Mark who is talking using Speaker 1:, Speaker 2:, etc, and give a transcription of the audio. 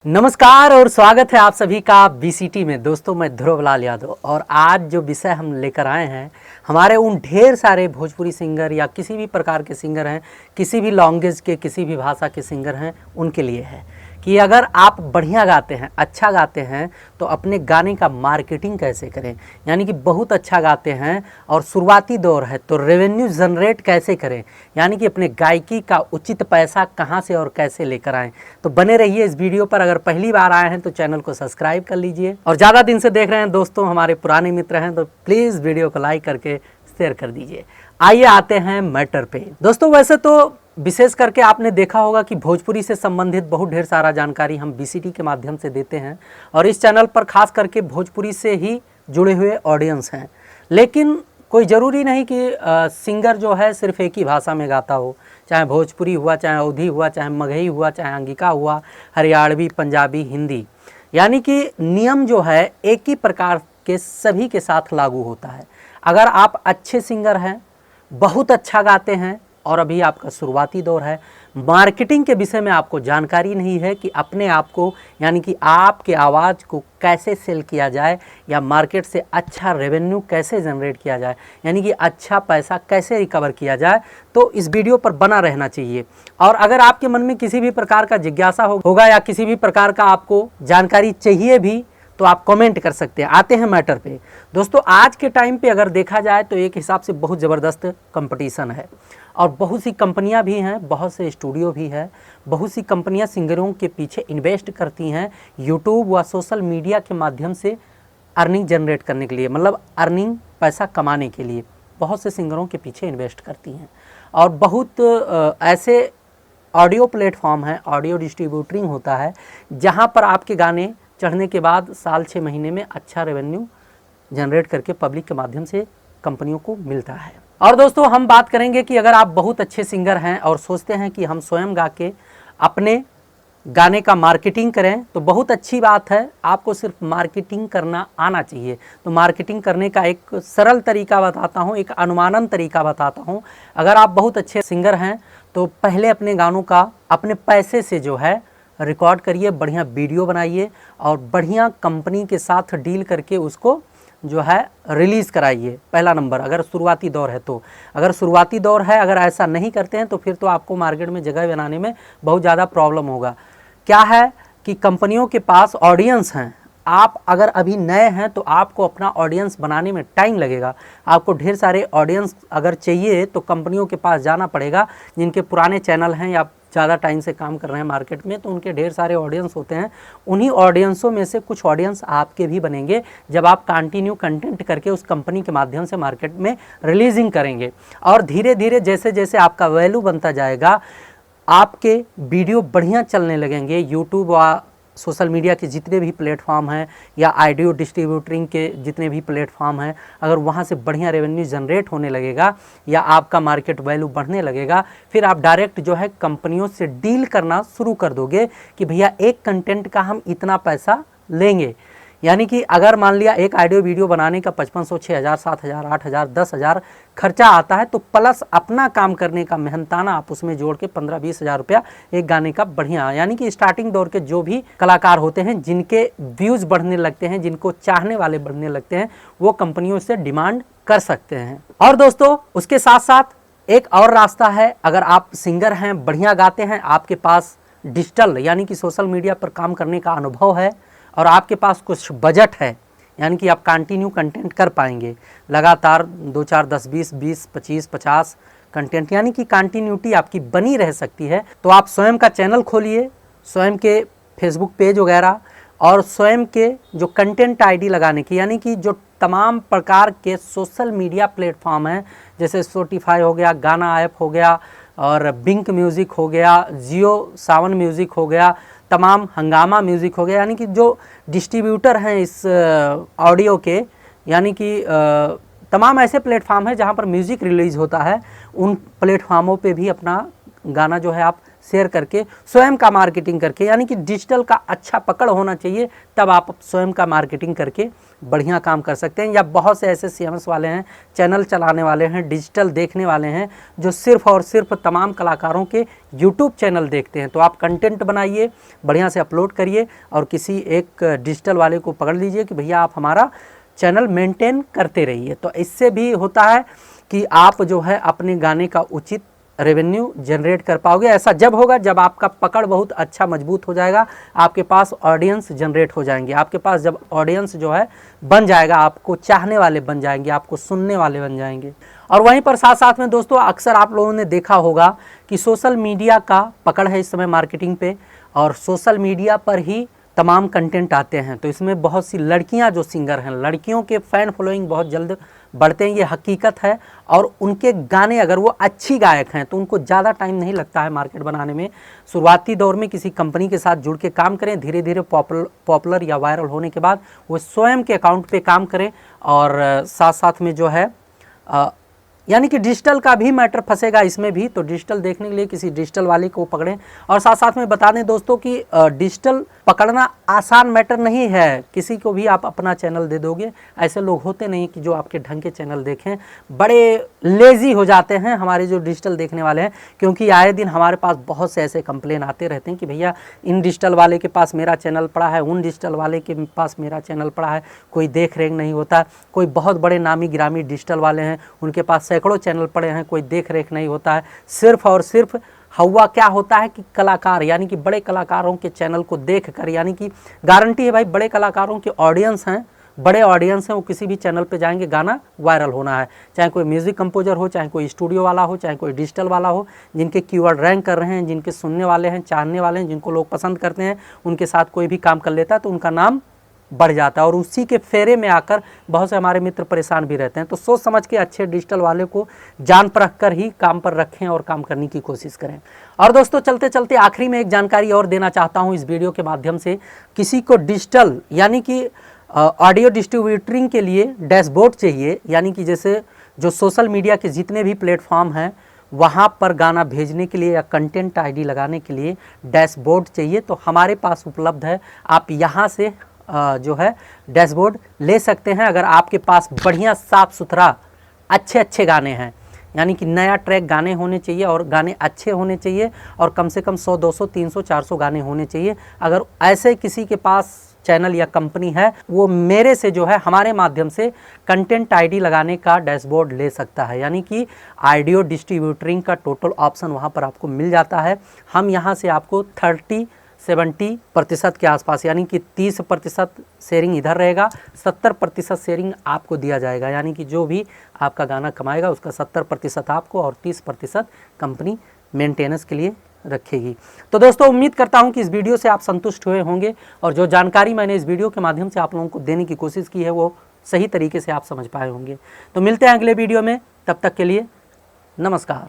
Speaker 1: नमस्कार और स्वागत है आप सभी का बीसीटी में। दोस्तों, मैं ध्रुवलाल यादव और आज जो विषय हम लेकर आए हैं हमारे उन ढेर सारे भोजपुरी सिंगर या किसी भी प्रकार के सिंगर हैं, किसी भी लैंग्वेज के, किसी भी भाषा के सिंगर हैं, उनके लिए है कि अगर आप बढ़िया गाते हैं, अच्छा गाते हैं तो अपने गाने का मार्केटिंग कैसे करें। यानी कि बहुत अच्छा गाते हैं और शुरुआती दौर है तो रेवेन्यू जनरेट कैसे करें, यानी कि अपने गायकी का उचित पैसा कहां से और कैसे लेकर आएँ। तो बने रहिए इस वीडियो पर। अगर पहली बार आए हैं तो चैनल को सब्सक्राइब कर लीजिए और ज़्यादा दिन से देख रहे हैं दोस्तों, हमारे पुराने मित्र हैं तो प्लीज़ वीडियो को लाइक करके शेयर कर दीजिए। आइए आते हैं मैटर पे। दोस्तों, वैसे तो विशेष करके आपने देखा होगा कि भोजपुरी से संबंधित बहुत ढेर सारा जानकारी हम बीसीटी के माध्यम से देते हैं और इस चैनल पर खास करके भोजपुरी से ही जुड़े हुए ऑडियंस हैं। लेकिन कोई ज़रूरी नहीं कि सिंगर जो है सिर्फ एक ही भाषा में गाता हो, चाहे भोजपुरी हुआ, चाहे अवधी हुआ, चाहे मगही हुआ, चाहे अंगिका हुआ, हरियाणवी, पंजाबी, हिंदी। यानी कि नियम जो है एक ही प्रकार के सभी के साथ लागू होता है। अगर आप अच्छे सिंगर हैं, बहुत अच्छा गाते हैं और अभी आपका शुरुआती दौर है, मार्केटिंग के विषय में आपको जानकारी नहीं है कि अपने आप को, यानी कि आपके आवाज़ को कैसे सेल किया जाए या मार्केट से अच्छा रेवेन्यू कैसे जनरेट किया जाए, यानी कि अच्छा पैसा कैसे रिकवर किया जाए, तो इस वीडियो पर बना रहना चाहिए। और अगर आपके मन में किसी भी प्रकार का जिज्ञासा होगा या किसी भी प्रकार का आपको जानकारी चाहिए भी तो आप कमेंट कर सकते हैं। आते हैं मैटर पे। दोस्तों, आज के टाइम पे अगर देखा जाए तो एक हिसाब से बहुत ज़बरदस्त कंपटीशन है और बहुत सी कंपनियां भी हैं, बहुत से स्टूडियो भी है, बहुत सी कंपनियां सिंगरों के पीछे इन्वेस्ट करती हैं यूट्यूब व सोशल मीडिया के माध्यम से अर्निंग जनरेट करने के लिए, मतलब अर्निंग पैसा कमाने के लिए बहुत से सिंगरों के पीछे इन्वेस्ट करती हैं। और बहुत ऐसे ऑडियो प्लेटफॉर्म हैं, ऑडियो डिस्ट्रीब्यूटरिंग होता है जहाँ पर आपके गाने चढ़ने के बाद साल 6 महीने में अच्छा रेवेन्यू जनरेट करके पब्लिक के माध्यम से कंपनियों को मिलता है। और दोस्तों, हम बात करेंगे कि अगर आप बहुत अच्छे सिंगर हैं और सोचते हैं कि हम स्वयं गा के अपने गाने का मार्केटिंग करें तो बहुत अच्छी बात है। आपको सिर्फ मार्केटिंग करना आना चाहिए। तो मार्केटिंग करने का एक सरल तरीका बताता हूँ, एक अनुमानन तरीका बताता हूँ। अगर आप बहुत अच्छे सिंगर हैं तो पहले अपने गानों का अपने पैसे से जो है रिकॉर्ड करिए, बढ़िया वीडियो बनाइए और बढ़िया कंपनी के साथ डील करके उसको जो है रिलीज़ कराइए। पहला नंबर, अगर शुरुआती दौर है तो। अगर शुरुआती दौर है, अगर ऐसा नहीं करते हैं तो फिर तो आपको मार्केट में जगह बनाने में बहुत ज़्यादा प्रॉब्लम होगा। क्या है कि कंपनियों के पास ऑडियंस हैं। आप अगर अभी नए हैं तो आपको अपना ऑडियंस बनाने में टाइम लगेगा। आपको ढेर सारे ऑडियंस अगर चाहिए तो कंपनियों के पास जाना पड़ेगा, जिनके पुराने चैनल हैं या ज़्यादा टाइम से काम कर रहे हैं मार्केट में, तो उनके ढेर सारे ऑडियंस होते हैं। उन्हीं ऑडियंसों में से कुछ ऑडियंस आपके भी बनेंगे जब आप कंटिन्यू कंटेंट करके उस कंपनी के माध्यम से मार्केट में रिलीजिंग करेंगे। और धीरे धीरे जैसे जैसे आपका वैल्यू बनता जाएगा, आपके वीडियो बढ़िया चलने लगेंगे। यूट्यूब व सोशल मीडिया के जितने भी प्लेटफॉर्म हैं या ऑडियो डिस्ट्रीब्यूटरिंग के जितने भी प्लेटफॉर्म हैं, अगर वहाँ से बढ़िया रेवेन्यू जनरेट होने लगेगा या आपका मार्केट वैल्यू बढ़ने लगेगा, फिर आप डायरेक्ट जो है कंपनियों से डील करना शुरू कर दोगे कि भैया एक कंटेंट का हम इतना पैसा लेंगे। यानी कि अगर मान लिया एक ऑडियो वीडियो बनाने का 5500, 6000, 7000, 8000, 10000 खर्चा आता है, तो प्लस अपना काम करने का मेहनताना आप उसमें जोड़ के 15-20 हज़ार रुपया एक गाने का बढ़िया, यानी कि स्टार्टिंग दौर के जो भी कलाकार होते हैं जिनके व्यूज़ बढ़ने लगते हैं, जिनको चाहने वाले बढ़ने लगते हैं, वो कंपनियों से डिमांड कर सकते हैं। और दोस्तों, उसके साथ साथ एक और रास्ता है। अगर आप सिंगर हैं, बढ़िया गाते हैं, आपके पास डिजिटल यानी कि सोशल मीडिया पर काम करने का अनुभव है और आपके पास कुछ बजट है, यानी कि आप कंटिन्यू कंटेंट कर पाएंगे लगातार 2, 4, 10, 20, 20, 25, 50 कंटेंट, यानी कि कंटिन्यूटी आपकी बनी रह सकती है, तो आप स्वयं का चैनल खोलिए, स्वयं के फेसबुक पेज वगैरह और स्वयं के जो कंटेंट आईडी लगाने की, यानी कि जो तमाम प्रकार के सोशल मीडिया प्लेटफॉर्म हैं, जैसे स्पॉटिफाई हो गया, गाना ऐप हो गया और बिंक म्यूज़िक हो गया, जियो सावन म्यूज़िक हो गया, तमाम हंगामा म्यूज़िक हो गया, यानी कि जो डिस्ट्रीब्यूटर हैं इस ऑडियो के, यानी कि तमाम ऐसे प्लेटफॉर्म हैं जहां पर म्यूज़िक रिलीज़ होता है, उन प्लेटफॉर्मों पे भी अपना गाना जो है आप शेयर करके स्वयं का मार्केटिंग करके, यानी कि डिजिटल का अच्छा पकड़ होना चाहिए, तब आप स्वयं का मार्केटिंग करके बढ़िया काम कर सकते हैं। या बहुत से ऐसे CMS वाले हैं, चैनल चलाने वाले हैं, डिजिटल देखने वाले हैं, जो सिर्फ और सिर्फ तमाम कलाकारों के यूट्यूब चैनल देखते हैं। तो आप कंटेंट बनाइए, बढ़िया से अपलोड करिए और किसी एक डिजिटल वाले को पकड़ लीजिए कि भैया आप हमारा चैनल मेंटेन करते रहिए। तो इससे भी होता है कि आप जो है अपने गाने का उचित रेवेन्यू जनरेट कर पाओगे। ऐसा जब होगा जब आपका पकड़ बहुत अच्छा मजबूत हो जाएगा, आपके पास ऑडियंस जनरेट हो जाएंगे। आपके पास जब ऑडियंस जो है बन जाएगा, आपको चाहने वाले बन जाएंगे, आपको सुनने वाले बन जाएंगे। और वहीं पर साथ साथ में दोस्तों अक्सर आप लोगों ने देखा होगा कि सोशल मीडिया का पकड़ है इस समय मार्केटिंग पे, और सोशल मीडिया पर ही तमाम कंटेंट आते हैं। तो इसमें बहुत सी लड़कियां जो सिंगर हैं, लड़कियों के फ़ैन फॉलोइंग बहुत जल्द बढ़ते हैं, ये हकीकत है। और उनके गाने अगर वो अच्छी गायक हैं तो उनको ज़्यादा टाइम नहीं लगता है मार्केट बनाने में। शुरुआती दौर में किसी कंपनी के साथ जुड़ के काम करें, धीरे धीरे पॉपुलर या वायरल होने के बाद वो स्वयं के अकाउंट पे काम करें। और साथ साथ में जो है यानी कि डिजिटल का भी मैटर फंसेगा इसमें भी। तो डिजिटल देखने के लिए किसी डिजिटल वाले को पकड़ें। और साथ साथ में बता दें दोस्तों कि डिजिटल पकड़ना आसान मैटर नहीं है। किसी को भी आप अपना चैनल दे दोगे, ऐसे लोग होते नहीं कि जो आपके ढंग के चैनल देखें, बड़े लेज़ी हो जाते हैं हमारे जो डिजिटल देखने वाले हैं। क्योंकि आए दिन हमारे पास बहुत से ऐसे कंप्लेन आते रहते हैं कि भैया इन डिजिटल वाले के पास मेरा चैनल पड़ा है, उन डिजिटल वाले के पास मेरा चैनल पड़ा है, कोई देख रेख नहीं होता। कोई बहुत बड़े नामी गिरामी डिजिटल वाले हैं, उनके पास सैकड़ों चैनल पड़े हैं, कोई देख रेख नहीं होता है। सिर्फ और सिर्फ हवा क्या होता है कि कलाकार यानी कि बड़े कलाकारों के चैनल को देखकर, यानी कि गारंटी है भाई बड़े कलाकारों के ऑडियंस हैं, बड़े ऑडियंस हैं, वो किसी भी चैनल पे जाएंगे गाना वायरल होना है। चाहे कोई म्यूजिक कंपोजर हो, चाहे कोई स्टूडियो वाला हो, चाहे कोई डिजिटल वाला हो, जिनके कीवर्ड रैंक कर रहे हैं, जिनके सुनने वाले हैं, चाहने वाले हैं, जिनको लोग पसंद करते हैं, उनके साथ कोई भी काम कर लेता है तो उनका नाम बढ़ जाता है। और उसी के फेरे में आकर बहुत से हमारे मित्र परेशान भी रहते हैं। तो सोच समझ के अच्छे डिजिटल वाले को जान परख कर ही काम पर रखें और काम करने की कोशिश करें। और दोस्तों चलते चलते आखिरी में एक जानकारी और देना चाहता हूं इस वीडियो के माध्यम से। किसी को डिजिटल यानी कि ऑडियो डिस्ट्रीब्यूटरिंग के लिए डैशबोर्ड चाहिए, यानी कि जैसे जो सोशल मीडिया के जितने भी प्लेटफॉर्म हैं वहाँ पर गाना भेजने के लिए या कंटेंट ID लगाने के लिए डैशबोर्ड चाहिए, तो हमारे पास उपलब्ध है। आप यहाँ से जो है डैशबोर्ड ले सकते हैं। अगर आपके पास बढ़िया साफ सुथरा अच्छे गाने हैं, यानी कि नया ट्रैक गाने होने चाहिए और गाने अच्छे होने चाहिए और कम से कम 100, 200, 300, 400 गाने होने चाहिए। अगर ऐसे किसी के पास चैनल या कंपनी है, वो मेरे से जो है हमारे माध्यम से कंटेंट ID लगाने का डैशबोर्ड ले सकता है। यानी कि ऑडियो डिस्ट्रीब्यूटरिंग का टोटल ऑप्शन वहाँ पर आपको मिल जाता है। हम यहाँ से आपको 30-70% के आसपास, यानी कि 30% शेयरिंग इधर रहेगा, 70% शेयरिंग आपको दिया जाएगा। यानी कि जो भी आपका गाना कमाएगा उसका 70% आपको और 30% कंपनी मेंटेनेंस के लिए रखेगी। तो दोस्तों उम्मीद करता हूं कि इस वीडियो से आप संतुष्ट हुए होंगे और जो जानकारी मैंने इस वीडियो के माध्यम से आप लोगों को देने की कोशिश की है वो सही तरीके से आप समझ पाए होंगे। तो मिलते हैं अगले वीडियो में, तब तक के लिए नमस्कार।